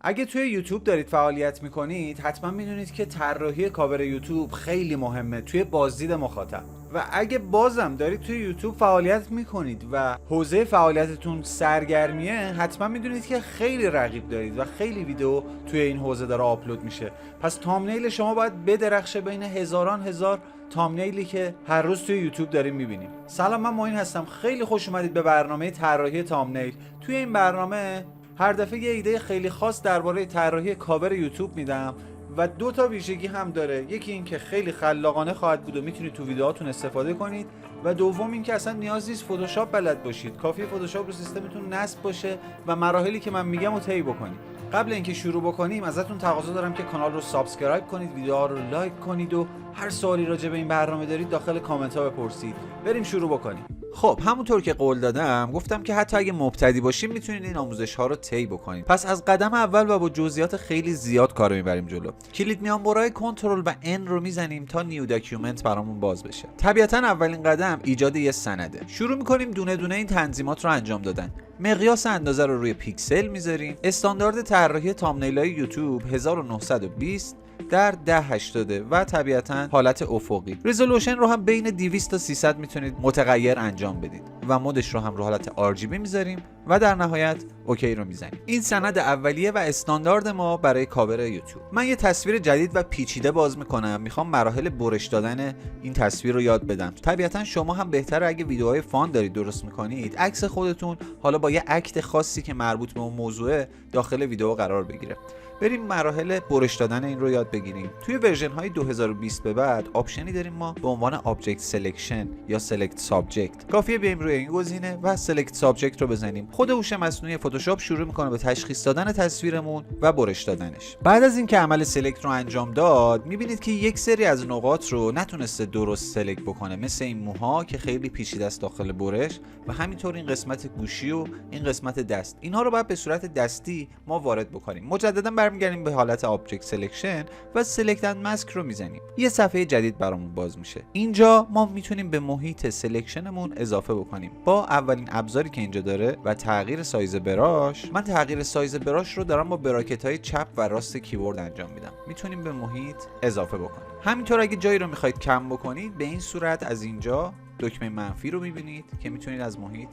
اگه توی یوتیوب دارید فعالیت میکنید حتما میدونید که طراحی کاور یوتیوب خیلی مهمه توی بازدید مخاطب. و اگه بازم دارید توی یوتیوب فعالیت میکنید و حوزه فعالیتتون سرگرمیه، حتما میدونید که خیلی رقیب دارید و خیلی ویدیو توی این حوزه داره آپلود میشه. پس تامنیل شما باید بدرخشه بین هزاران هزار تامنیلی که هر روز توی یوتیوب داریم میبینیم. سلام، من معین هستم. خیلی خوش اومدید به برنامه طراحی تامنیل. توی این برنامه هر دفعه یه ایده خیلی خاص درباره طراحی کاور یوتیوب میدم و 2 تا ویژگی هم داره. یکی این که خیلی خلاقانه خواهد بود و میتونید تو ویدیوهاتون استفاده کنید، و دوم این که اصلا نیاز نیست فتوشاپ بلد باشید، کافیه فتوشاپ رو سیستمتون نصب باشه و مراحلی که من میگم رو طی بکنید. قبل اینکه شروع بکنیم ازتون تقاضا دارم که کانال رو سابسکرایب کنید، ویدیوها رو لایک کنید و هر سوالی راجع به این برنامه دارید داخل کامنت ها بپرسید. بریم شروع بکنیم. خب همونطور که قول دادم گفتم که حتی اگه مبتدی باشیم میتونید این آموزش ها رو طی بکنید. پس از قدم اول و با جزئیات خیلی زیاد کارو میبریم جلو. کلید میانبرهای کنترل و ان رو میزنیم تا نیو داکیومنت برامون باز بشه. طبیعتا اولین قدم ایجاد یه سنده. شروع میکنیم دونه دونه این تنظیمات رو انجام دادن. مقیاس اندازه رو روی پیکسل میذاریم. استاندارد طراحی تامنیل‌های یوتیوب 1920 در 1080 و طبیعتا حالت افقی. رزولوشن رو هم بین 200 تا 300 میتونید متغیر انجام بدید و مودش رو هم رو حالت RGB میذاریم و در نهایت اوکی رو میزنیم. این سند اولیه و استاندارد ما برای کاور یوتیوب. من یه تصویر جدید و پیچیده باز میکنم. میخوام مراحل برش دادن این تصویر رو یاد بدم. طبیعتا شما هم بهتره اگه ویدیوهای فان دارید درست میکنید عکس خودتون حالا با یه اکت خاصی که مربوط به اون موضوعه داخل ویدیو قرار بگیره. بریم مراحل برش دادن این رو یاد بگیریم. توی ورژن های 2020 به بعد آپشنی داریم ما به عنوان آبجکت سلکشن یا سلکت سابجکت. کافیه بریم روی این گزینه و سلکت سابجکت رو بزنیم. خود هوش مصنوعی فتوشاپ شروع میکنه به تشخیص دادن تصویرمون و برش دادنش. بعد از اینکه عمل سلکت رو انجام داد میبینید که یک سری از نقاط رو نتونسته درست سلکت بکنه، مثل این موها که خیلی پیچیده است داخل برش و همینطور این قسمت گوشی و این قسمت دست. اینها رو باید به صورت دستی ما وارد بکنیم. مجددا برمیگردیم به حالت آبجکت سلکشن و سلکت اند ماسک رو میزنیم. یه صفحه جدید برامون باز میشه. اینجا ما میتونیم به محیط سلکشنمون اضافه بکنیم. با اولین ابزاری که اینجا داره و تغییر سایز براش، من تغییر سایز براش رو دارم با براکت های چپ و راست کیبورد انجام میدم. میتونیم به محیط اضافه بکنیم. همینطور اگه جایی رو میخواید کم بکنید به این صورت از اینجا دکمه منفی رو میبینید که میتونید از محیط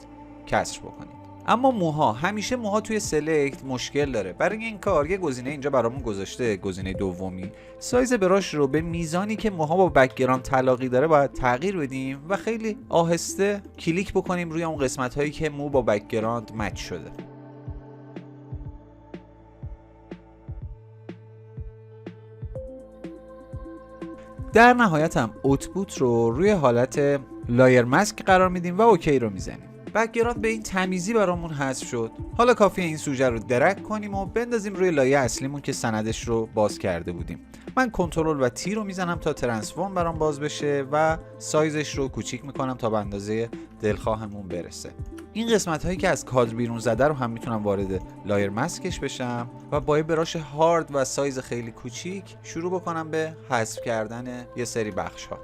کسر بکنید. اما موها، همیشه موها توی سلکت مشکل داره. برای این کار یه گزینه اینجا برامون گذاشته، گزینه دومی. سایز براش رو به میزانی که موها با بک‌گراند تلاقی داره باید تغییر بدیم و خیلی آهسته کلیک بکنیم روی اون قسمت هایی که مو با بک‌گراند مچ شده. در نهایت هم اوتپوت رو روی حالت لایر ماسک قرار میدیم و اوکی رو میزنیم. بک‌گراند به این تمیزی برامون حذف شد. حالا کافیه این سوژه رو درگ کنیم و بندازیم روی لایه اصلیمون که سندش رو باز کرده بودیم. من کنترل و تی رو میزنم تا ترانسفورم برام باز بشه و سایزش رو کوچیک میکنم تا به اندازه دلخواهمون برسه. این قسمت هایی که از کادر بیرون زده رو هم میتونم وارد لایر ماسکش بشم و با یه براش هارد و سایز خیلی کوچیک شروع بکنم به حذف کردن یه سری بخش ها.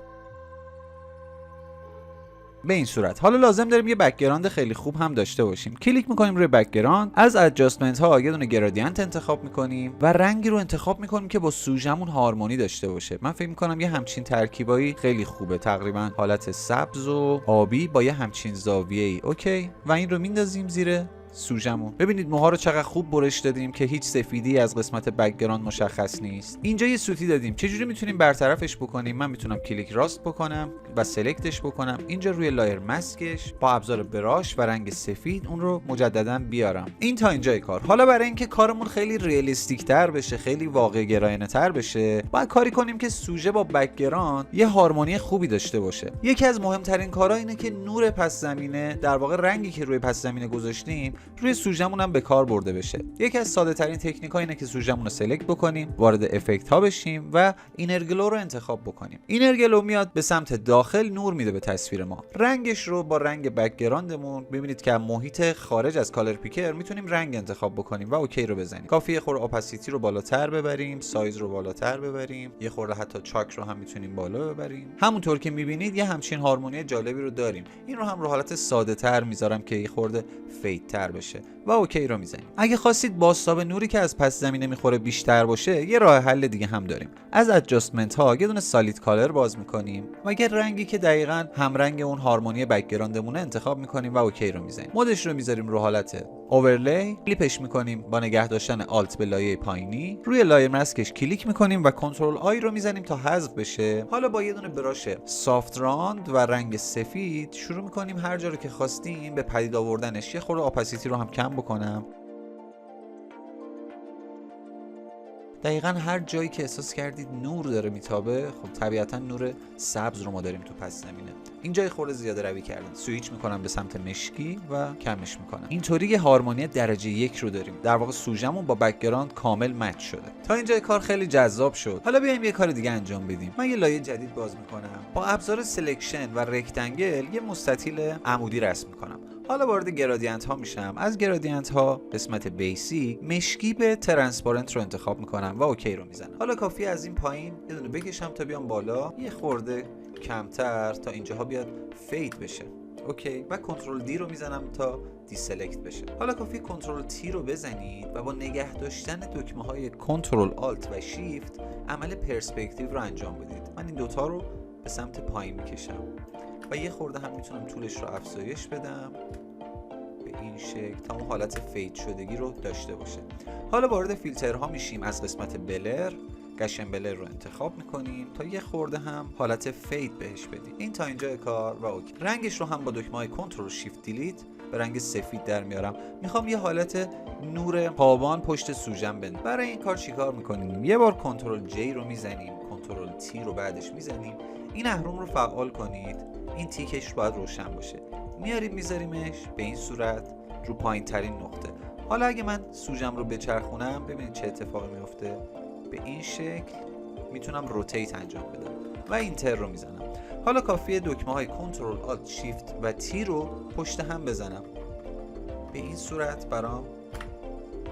به این صورت حالا لازم داریم یه بک‌گراند خیلی خوب هم داشته باشیم. کلیک میکنیم روی بک‌گراند، از ادجاستمنت ها یه دونه گرادینت انتخاب میکنیم و رنگی رو انتخاب میکنیم که با سوژمون هارمونی داشته باشه. من فکر میکنم یه همچین ترکیبایی خیلی خوبه، تقریبا حالت سبز و آبی با یه همچین زاویه‌ای. اوکی، و این رو میندازیم زیر سوژمون. ببینید موها رو چقدر خوب برش دادیم که هیچ سفیدی از قسمت بک‌گراند مشخص نیست. اینجا یه سوتی دادیم. چجوری میتونیم برطرفش بکنیم؟ من میتونم کلیک راست بکنم و سلکتش بکنم. اینجا روی لایر ماسکش با ابزار براش و رنگ سفید اون رو مجددا بیارم. این تا اینجای کار. حالا برای اینکه کارمون خیلی ریالیستیک تر بشه، خیلی واقع گرایانه تر بشه، باید کاری کنیم که سوژه با بک‌گراند یه هارمونی خوبی داشته باشه. یکی از مهمترین کارها اینه که نور پس زمینه، در واقع رنگی که روی پس زمینه گذاشتیم، روی سوژمون هم به کار برده بشه. یکی از ساده ترین تکنیک‌ها اینه که سوژمون رو سلکت بکنیم، وارد افکت ها بشیم و اینر گلو رو انتخاب بکنیم. اینر گلو میاد به سمت داخل نور میده به تصویر ما. رنگش رو با رنگ بک‌گراندمون ببینید که محیط خارج از کالر پیکر میتونیم رنگ انتخاب بکنیم و اوکی رو بزنیم. کافیه خورده اپاسیتی رو بالاتر ببریم، سایز رو بالاتر ببریم، یه خورده حتی چاک رو هم میتونیم بالا ببریم. همونطور که میبینید یه همچین هارمونی جالبی رو داریم. این رو هم رو حالت ساده تر میذارم که یه خورده فیت تر بشه و اوکی رو میزنیم. اگه خواستید بازتاب نوری که از پس زمینه میخوره بیشتر باشه، یه راه حل دیگه هم داریم. از ادجاستمنت ها یه دونه سالید کالر باز میکنیم و یه رنگی که دقیقاً همرنگ اون هارمونی بک‌گراندمونه انتخاب میکنیم و اوکی رو میزنیم. مودش رو میذاریم رو حالت اورلی، کلیپش میکنیم با نگه داشتن آلت به لایه پایینی، روی لایر ماسکش کلیک میکنیم و کنترل آی رو میزنیم تا حذف بشه. حالا با یه دونه براش سافت راند و رنگ سفید شروع میکنیم هر جا رو که خواستیم به پدید آوردنش. یه خورده اپاسیتی رو هم کم بکنم. دقیقاً هر جایی که احساس کردید نور داره میتابه، خب طبیعتاً نور سبز رو ما داریم تو پس زمینه. اینجا خورده زیاده روی کردم، سویچ میکنم به سمت مشکی و کمش میکنم. اینطوری یه هارمونی درجه 1 رو داریم. در واقع سوژمون با بک‌گراند کامل مچ شده. تا اینجا کار خیلی جذاب شد. حالا بیایم یه کار دیگه انجام بدیم. من یه لایه جدید باز میکنم. با ابزار سلکشن و رکتانگل یه مستطیل عمودی رسم میکنم. حالا وارد گرادینت ها میشم. از گرادینت ها قسمت بیسیک مشکی به ترانسپارنت رو انتخاب میکنم و اوکی رو میزنم. حالا کافیه از این پایین یه دونه بکشم تا بیام بالا، یه خورده کمتر تا اینجاها بیاد فید بشه. اوکی، و کنترل دی رو میزنم تا دی سلکت بشه. حالا کافیه کنترل تی رو بزنید و با نگه داشتن دکمه های کنترل آلت و شیفت عمل پرسپکتیو رو انجام بدید. من این دوتا رو به سمت پایین میکشم و یه خورده هم میتونم طولش رو افزایش بدم به این شکل تا اون حالت فید شدگی رو داشته باشه. حالا وارد فیلترها میشیم. از قسمت بلر گشن بلر رو انتخاب میکنیم تا یه خورده هم حالت فید بهش بدیم. این تا اینجا کار و اوکی. رنگش رو هم با دکمه های کنترل شیفت دیلیت به رنگ سفید در میارم. میخوام یه حالت نور تابان پشت سوژن بده. برای این کار چیکار میکنیم؟ یه بار کنترل جی رو میزنیم، کنترل تی رو بعدش میزنیم. این اهرم رو فعال کنید. این تیکش باید روشن باشه. میاریم میذاریمش به این صورت رو پایین ترین نقطه. حالا اگه من سوژم رو بچرخونم ببینید چه اتفاقی میفته. به این شکل میتونم روتیت انجام بدم و اینتر رو میزنم. حالا کافیه دکمه های کنترل آلت شیفت و تی رو پشت هم بزنم. به این صورت برام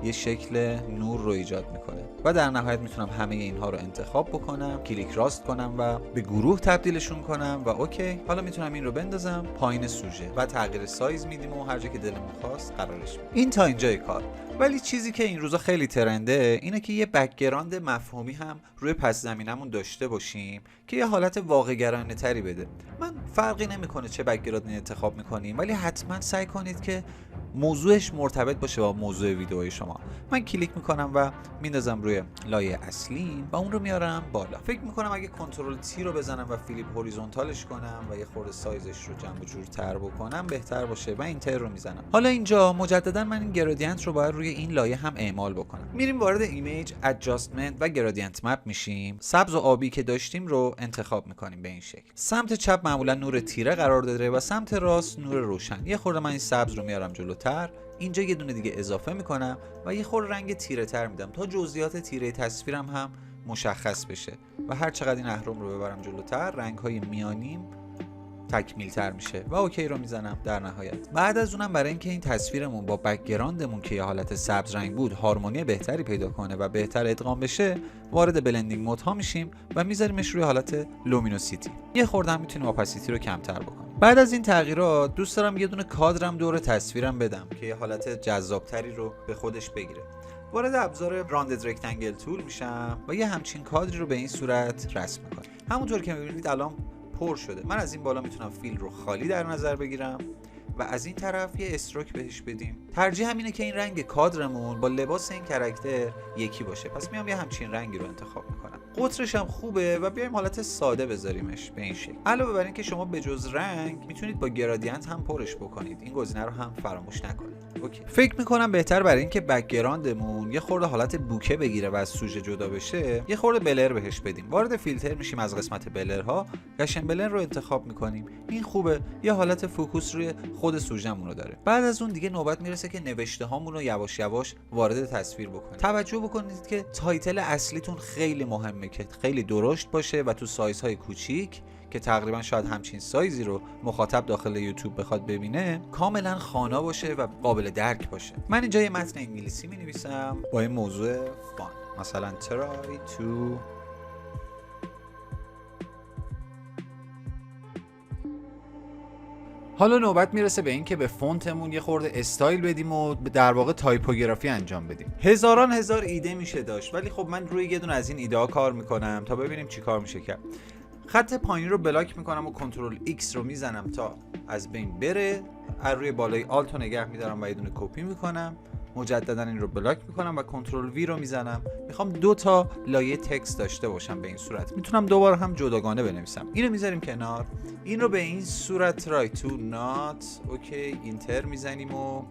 یه شکل نور رو ایجاد میکنه و در نهایت میتونم همه اینها رو انتخاب بکنم، کلیک راست کنم و به گروه تبدیلشون کنم و اوکی. حالا میتونم این رو بندازم پایین سوژه و تغییر سایز میدیم و هر جا که دلمون خواست قرارش میدیم. این تا اینجای کار. ولی چیزی که این روزا خیلی ترنده اینه که یه بک‌گراند مفهومی هم روی پس زمینمون داشته باشیم که یه حالت واقع‌گرایانه تری بده. من فرقی نمیکنه چه بک‌گراندی انتخاب میکنیم، ولی حتما سعی کنید که موضوعش مرتبط باشه با موضوع ویدئوی شما. من کلیک میکنم و میندازم روی لایه اصلی و اون رو میارم بالا. فکر میکنم اگه کنترل تی رو بزنم و فلیپ هوریزونتالش کنم و یه خورده سایزش رو جنب و جورتر بکنم بهتر باشه و اینتر رو میزنم. حالا اینجا مجددا من این گرادینت رو باید روی این لایه هم اعمال بکنم. میریم وارد ایمیج، ادجاستمنت و گرادینت مپ میشیم. سبز و آبی که داشتیم رو انتخاب میکنیم به این شکل. سمت چپ معمولا نور تیره قرار داره و سمت راست نور روشن. یه خورده من این سبز رو میارم جلوتر. اینجا یه دونه دیگه اضافه میکنم و یه خورده رنگ تیره تر میدم تا جزئیات تیره تصویرم هم مشخص بشه و هر چقدر این اهرم رو ببرم جلوتر رنگ های میانیم تکمیل تر میشه و اوکی رو میزنم. در نهایت بعد از اونم برای اینکه این تصویرمون با بک‌گراندمون که یه حالت سبز رنگ بود هارمونی بهتری پیدا کنه و بهتر ادغام بشه، وارد بلندینگ مود ها میشیم و میذاریمش روی حالت لومینوسیتی. یه خورده هم میتونیم اپاسیتی رو کمتر بکنیم. بعد از این تغییرات دوست دارم یه دونه کادرم دور تصویرم بدم که یه حالت جذابتری رو به خودش بگیره. وارد ابزار راندد رکتانگل تول میشم و یه همچین کادری رو به این صورت رسم میکنم. همونطور که میبینید الان پر شده. من از این بالا میتونم فیل رو خالی در نظر بگیرم و از این طرف یه استروک بهش بدیم. ترجیح همینه که این رنگ کادرمون با لباس این کاراکتر یکی باشه. پس میام یه همچین رنگی رو انتخاب میکنم. قطرش هم خوبه و بیایم حالت ساده بذاریمش به این شکل. علاوه بر این که شما به جز رنگ میتونید با گرادینت هم پرش بکنید. این گزینه رو هم فراموش نکنید. اوکی. فکر میکنم بهتر برای اینکه بک‌گراندمون یه خورده حالت بوکه بگیره و از سوژه جدا بشه، یه خورده بلر بهش بدیم. وارد فیلتر میشیم. از قسمت بلرها گشن بلر رو انتخاب میکنیم. این خوبه. یه حالت فوکوس روی خود سوژه‌مون رو داره. بعد از اون دیگه نوبت میرسه که نوشته هامون رو یواش یواش وارد تصویر بکنیم. توجه بکنید که تایتل اصلیتون خیلی مهمه که خیلی درشت باشه و تو سایزهای کوچیک که تقریبا شاید همچین سایزی رو مخاطب داخل یوتیوب بخواد ببینه کاملا خوانا باشه و قابل درک باشه. من اینجا یه متن انگلیسی می نویسم با این موضوع فان، مثلا try to حالا نوبت میرسه به این که به فونتمون یه خورده استایل بدیم و در واقع تایپوگرافی انجام بدیم. هزار ایده میشه داشت، ولی خب من روی یه دونه از این ایده ها کار میکنم تا ببینیم چی کار میشه کرد. خط پایینی رو بلاک میکنم و کنترل X رو میزنم تا از بین بره. از روی بالای آلت رو نگه میدارم و یه دونه کپی میکنم. مجددا این رو بلاک میکنم و کنترل V رو میزنم. میخوام 2 تا لایه تکست داشته باشم. به این صورت میتونم دوباره هم جداگانه بنویسم. اینو میذاریم کنار. این رو به این صورت try to not اوکی اینتر میزنیم و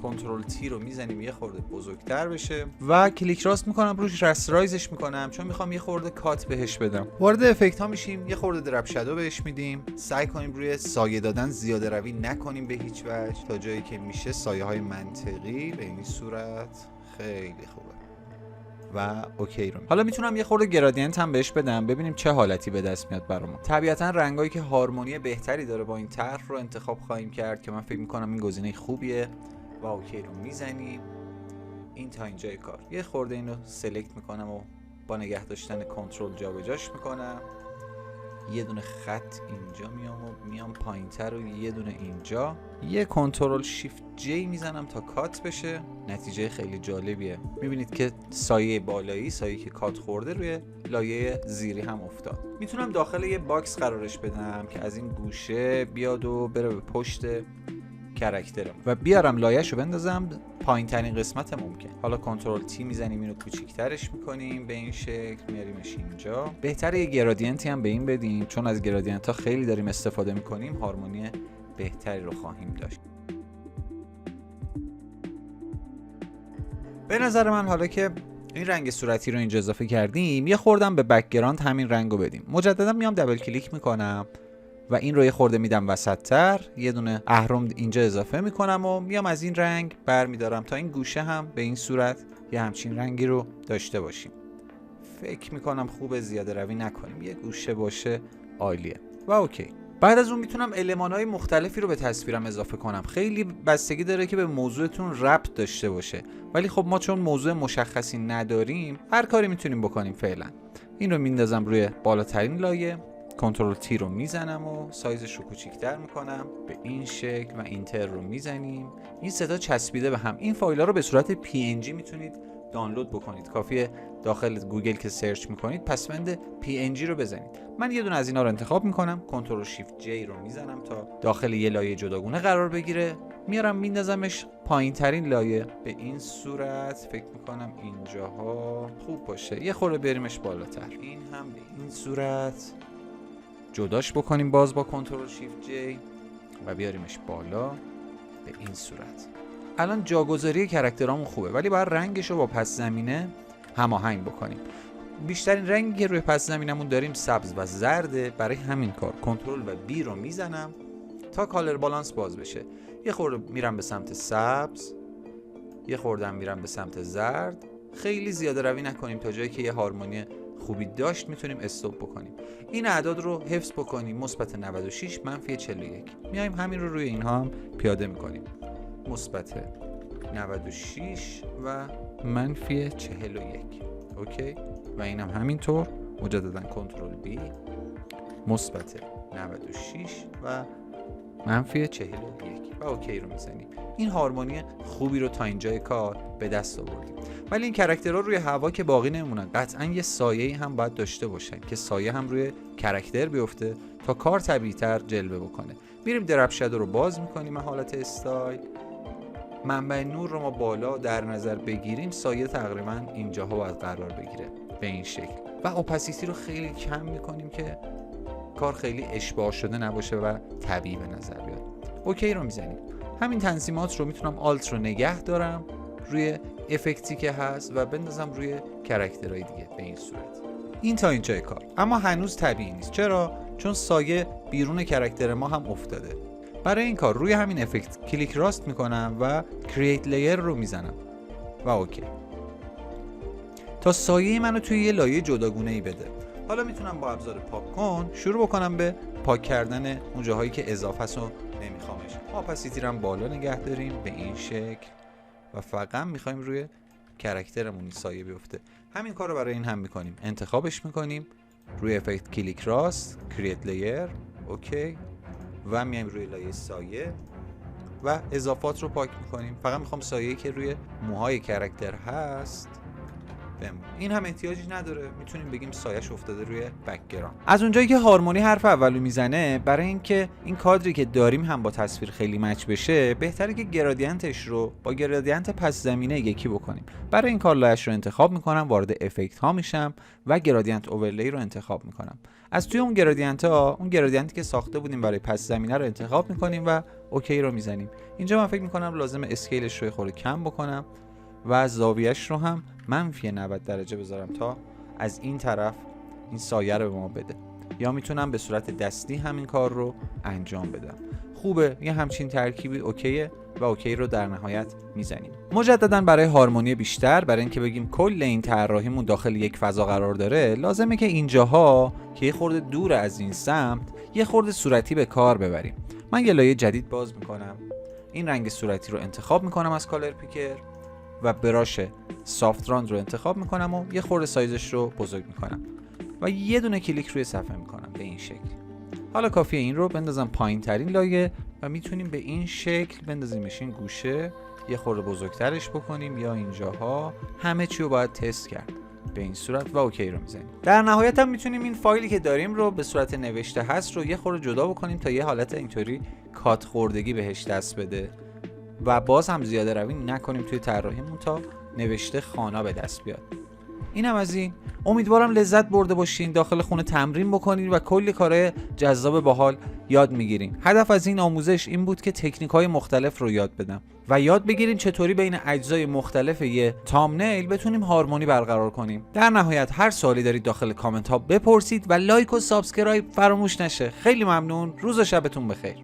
کنترل تی رو میزنیم یه خورده بزرگتر بشه و کلیک راست میکنم روش، رسترایزش میکنم چون میخوام یه خورده کات بهش بدم. وارد افکت ها میشیم، یه خورده درپ شادو بهش میدیم. سعی کنیم روی سایه دادن زیاده روی نکنیم به هیچ وجه، تا جایی که میشه سایه های منطقی به این صورت خیلی خوبه و اوکی رو. حالا میتونم یه خورده گرادینت هم بهش بدم ببینیم چه حالتی به دست میاد برامون. طبیعتا رنگایی که هارمونی بهتری داره با این طرح رو انتخاب خواهیم کرد که من فکر میکنم این گزینه خوبیه و اوکی رو میزنیم. این تا اینجای کار. یه خورده اینو سلکت میکنم و با نگه داشتن کنترل جابجاش میکنم. یه دونه خط اینجا میام و میام پایینتر و یه دونه اینجا. یه کنترل شیفت جی میزنم تا کات بشه. نتیجه خیلی جالبیه. میبینید که سایه بالایی، سایه که کات خورده، روی لایه زیری هم افتاد. میتونم داخل یه باکس قرارش بدم که از این گوشه بیاد و بره به پشت کاراکترم و بیارم لایه‌شو بندازم پایین ترین قسمت ممکن. حالا کنترل تی میزنیم، اینو کوچیک‌ترش میکنیم به این شکل، میاریمش اینجا. بهتره یه گرادینتی هم به این بدیم چون از گرادینت ها خیلی داریم استفاده میکنیم، هارمونی بهتری رو خواهیم داشت. به نظر من حالا که این رنگ صورتی رو اینجا اضافه کردیم، یه خوردم به بک‌گراند همین رنگو بدیم. مجددا میام دبل کلیک میکنم و این رو یه خورده میدم وسط‌تر، یه دونه اهرم اینجا اضافه میکنم و میام از این رنگ برمیدارم تا این گوشه هم به این صورت یه همچین رنگی رو داشته باشیم. فکر میکنم خوبه زیاده روی نکنیم، یه گوشه باشه عالیه و اوکی. بعد از اون میتونم المان‌های مختلفی رو به تصویرم اضافه کنم. خیلی بستگی داره که به موضوعتون ربط داشته باشه، ولی خب ما چون موضوع مشخصی نداریم هر کاری میتونیم بکنیم فعلا. این رو میندازم روی بالاترین لایه، کنترل تی رو میزنم و سایزش رو کوچیک‌تر میکنم به این شکل و اینتر رو میزنیم. این سه تا چسبیده به هم. این فایل‌ها رو به صورت PNG میتونید دانلود بکنید. کافیه داخل گوگل که سرچ میکنید پسوند PNG رو بزنید. من یه دونه از اینا رو انتخاب میکنم، کنترل شیفت جی رو میزنم تا داخل یه لایه جداگونه قرار بگیره. میارم میندازمش پایین ترین لایه به این صورت. فکر میکنم اینجاها خوب باشه، یه خورده بریمش بالاتر. این هم به این صورت جداش بکنیم باز با کنترل شیفت جی و بیاریمش بالا به این صورت. الان جاگذاری کاراکترامون خوبه، ولی باید رنگش رو با پس زمینه هماهنگ بکنیم. بیشترین رنگی که روی پس زمینمون داریم سبز و زرده. برای همین کار کنترل و بی رو میزنم تا کالر بالانس باز بشه. یه خورده میرم به سمت سبز، یه خورده میرم به سمت زرد. خیلی زیاده روی نکنیم، تا جایی که یه هارمونی خوبی داشت میتونیم استاپ بکنیم. این اعداد رو حفظ بکنیم، مثبت 96 منفی 41. میایم همین رو روی اینها هم پیاده میکنیم، مثبت 96 و منفی 41. اوکی و اینم همینطور. مجددا کنترل بی، مثبت 96 و منفی 41 و اوکی رو میزنیم. این هارمونی خوبی رو تا اینجای کار به دست آوردیم. ولی این کاراکترها روی هوا که باقی نمیمونن، قطعا یه سایه‌ای هم باید داشته باشن که سایه هم روی کاراکتر بیفته تا کار طبیعی‌تر جلوه بکنه. میریم درپ شادو رو باز میکنیم حالت استایل. منبع نور رو ما بالا در نظر بگیریم، سایه تقریبا اینجاها باید قرار بگیره به این شکل و اپاسیتی رو خیلی کم میکنیم که کار خیلی اشباع شده نباشه و طبیعی به نظر بیاد. اوکی رو میزنیم. همین تنظیمات رو میتونم آلت رو نگه دارم روی افکتی که هست و بندازم روی کاراکترهای دیگه به این صورت. این تا اینجای کار، اما هنوز طبیعی نیست. چرا؟ چون سایه بیرون کاراکتر ما هم افتاده. برای این کار روی همین افکت کلیک راست میکنم و کرییت لیر رو میزنم و اوکی تا سایه منو توی یه لایه جداگونه‌ای بده. حالا میتونم با ابزار پاک کن شروع بکنم به پاک کردن اون جاهایی که اضافه است و نمیخوامش. اپاسیتی رو هم بالا نگه داریم به این شکل و فقط میخوایم روی کاراکترمون سایه بیفته. همین کار رو برای این هم میکنیم، انتخابش میکنیم، روی افکت کلیک راست، کرییت لیر، اوکی و میایم روی لایه سایه و اضافات رو پاک میکنیم. فقط میخوام سایه‌ای که روی موهای کاراکتر هست بمونه. این هم احتیاجی نداره، میتونیم بگیم سایه‌اش افتاده روی بک‌گراند. از اونجایی که هارمونی حرف اولو میزنه، برای اینکه این کادری که داریم هم با تصویر خیلی مچ بشه، بهتره که گرادینتش رو با گرادینت پس زمینه یکی بکنیم. برای این کار لایه‌اش رو انتخاب میکنم، وارد افکت ها میشم و گرادینت اوورلی رو انتخاب میکنم. از توی اون گرادینت ها، اون گرادینتی که ساخته بودیم برای پس زمینه رو انتخاب میکنیم و اوکی رو میزنیم. اینجا من فکر میکنم لازم اسکیلش رو خورده کم بکنم و زاویه‌اش رو هم منفی 90 درجه بذارم تا از این طرف این سایه رو به ما بده، یا میتونم به صورت دستی همین کار رو انجام بدم. خوبه، یه همچین ترکیبی اوکیه و اوکی رو در نهایت میزنیم. مجددا برای هارمونی بیشتر، برای اینکه بگیم کل این طراحیمون داخل یک فضا قرار داره، لازمه که اینجاها که یه خورده دور از این سمت یه خورده صورتی به کار ببریم. من یه لایه جدید باز میکنم، این رنگ صورتی رو انتخاب میکنم از کالر پیکر و براش سافت راند رو انتخاب میکنم و یه خورده سایزش رو بزرگ میکنم و یه دونه کلیک روی صفحه میکنم به این شکل. حالا کافیه این رو بندازم پایین ترین لایه و میتونیم به این شکل بندازیمش این گوشه، یه خورده بزرگترش بکنیم یا اینجاها. همه چی رو باید تست کرد به این صورت و اوکی رو میزنیم. در نهایت هم میتونیم این فایلی که داریم رو به صورت نوشته هست رو یه خورده جدا بکنیم تا یه حالت اینطوری کات خوردگی بهش دست بده و باز هم زیاده روی نکنیم توی طراحیمون تا نوشته خوانا به دست بیاد. اینم از این. امیدوارم لذت برده باشین، داخل خونه تمرین بکنین و کلی کارهای جذاب باحال یاد میگیرین. هدف از این آموزش این بود که تکنیک‌های مختلف رو یاد بدم و یاد بگیریم چطوری بین اجزای مختلف یه تامنیل بتونیم هارمونی برقرار کنیم. در نهایت هر سوالی دارید داخل کامنت ها بپرسید و لایک و سابسکرایب فراموش نشه. خیلی ممنون. روز و شبتون بخیر.